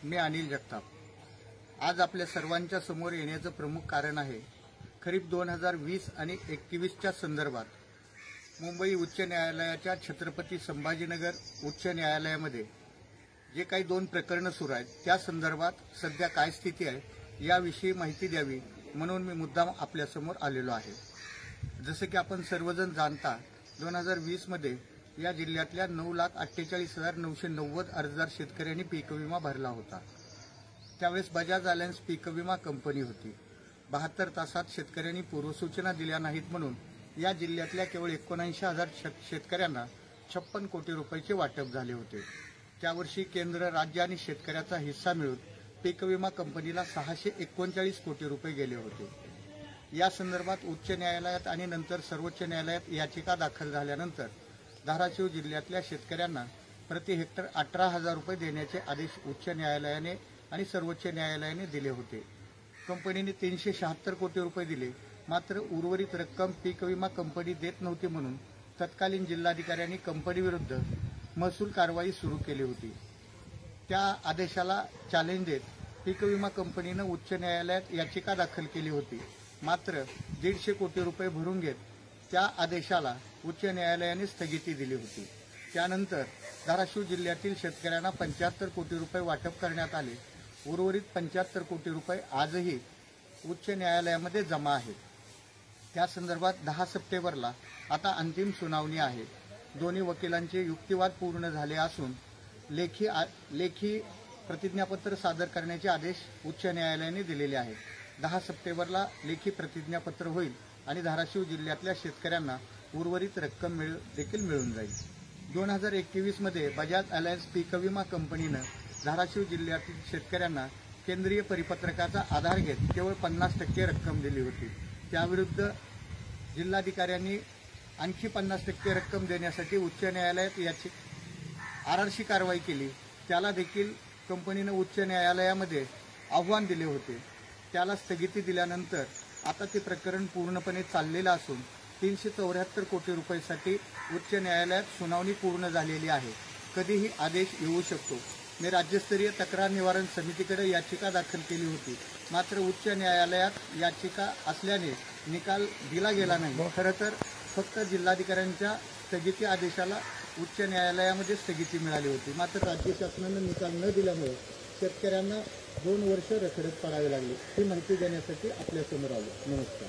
मी अनिल जगताप। आज आपल्या सर्वांच्या समोर येण्याचं प्रमुख कारण आहे खरीप 2020 आणि 21च्या संदर्भात मुंबई उच्च न्यायालयाच्या छत्रपती संभाजीनगर उच्च न्यायालयामध्ये जे काही 2 प्रकरणं सुरू आहेत त्या संदर्भात सध्या काय स्थिती आहे याविषयी माहिती द्यावी म्हणून मी मुद्दाम आपल्यासमोर आलेलो आहे। जसे की आपण सर्वजण जाणता 2020 मध्ये या जिल्ह्यातल्या 9,48,990 अर्जदार शेतकऱ्यांनी पीक विमा भरला होता। त्यावेळेस बजाज अलायन्स पीक विमा कंपनी होती। 72 तासात शेतकऱ्यांनी पूर्वसूचना दिल्या नाहीत म्हणून या जिल्ह्यातल्या केवळ 79,000 शेतकऱ्यांना 56 कोटी रुपयाचे वाटप झाले होते। त्यावर्षी केंद्र, राज्य आणि शेतकऱ्याचा हिस्सा मिळून पीक विमा कंपनीला 639 कोटी रुपये गेले होते। या संदर्भात उच्च न्यायालयात आणि नंतर सर्वोच्च न्यायालयात याचिका दाखल झाल्यानंतर धाराशिव जिल्ह्यातल्या शेतकऱ्यांना प्रति हेक्टर 18,000 रुपये देण्याचे आदेश उच्च न्यायालयाने आणि सर्वोच्च न्यायालयाने दिले होते। कंपनीने 376 कोटी रुपये दिले, मात्र उर्वरित रक्कम पीक विमा कंपनी देत नव्हती म्हणून तत्कालीन जिल्हाधिकाऱ्यांनी कंपनीविरुद्ध महसूल कारवाई सुरू केली होती। त्या आदेशाला चॅलेंज देत पीक विमा कंपनीने उच्च न्यायालयात याचिका दाखल केली होती, मात्र 150 कोटी रुपये भरून घेत त्या आदेशाला उच्च न्यायालयाने स्थगिती दिली होती। त्यानंतर धाराशिव जिल्ह्यातील शेतकऱ्यांना 75 कोटी रुपये वाटप करण्यात आले। उर्वरित 75 कोटी रुपये आजही उच्च न्यायालयामध्ये जमा आहेत। त्या संदर्भात 10 सप्टेंबरला आता अंतिम सुनावणी आहे। दोन्ही वकिलांचे युक्तिवाद पूर्ण झाले असून लेखी प्रतिज्ञापत्र सादर करण्याचे आदेश उच्च न्यायालयाने दिलेले आहेत। 10 सप्टेंबरला लेखी प्रतिज्ञापत्र होईल आणि धाराशिव जिल्ह्यातल्या शेतकऱ्यांना उर्वरित रक्कम देखील मिळून जाईल। 2021 मध्ये बजाज अलायन्स पीक विमा कंपनीनं धाराशिव जिल्ह्यातील शेतकऱ्यांना केंद्रीय परिपत्रकाचा आधार घेत केवळ 50% रक्कम दिली होती। त्याविरुद्ध जिल्हाधिकाऱ्यांनी आणखी 50% रक्कम देण्यासाठी उच्च न्यायालयात आरआरशी कारवाई केली। त्याला देखील कंपनीनं उच्च न्यायालयामध्ये आव्हान दिले होते। त्याला स्थगिती दिल्यानंतर आता ते प्रकरण पूर्णपणे चाललेलं असून 374 कोटी रुपयांसाठी उच्च न्यायालयात सुनावणी पूर्ण झालेली आहे। कधीही आदेश येऊ शकतो। मी राज्यस्तरीय तक्रार निवारण समितीकडे याचिका दाखल केली होती, मात्र उच्च न्यायालयात याचिका असल्याने निकाल दिला गेला नाही। खरं तर फक्त जिल्हाधिकाऱ्यांच्या स्थगिती आदेशाला उच्च न्यायालयामध्ये स्थगिती मिळाली होती, मात्र राज्य शासनाने निकाल न दिल्यामुळे शेतकऱ्यांना 2 वर्ष रखडत पडावे लागले। ही माहिती देण्यासाठी आपल्यासमोर आलो। नमस्कार।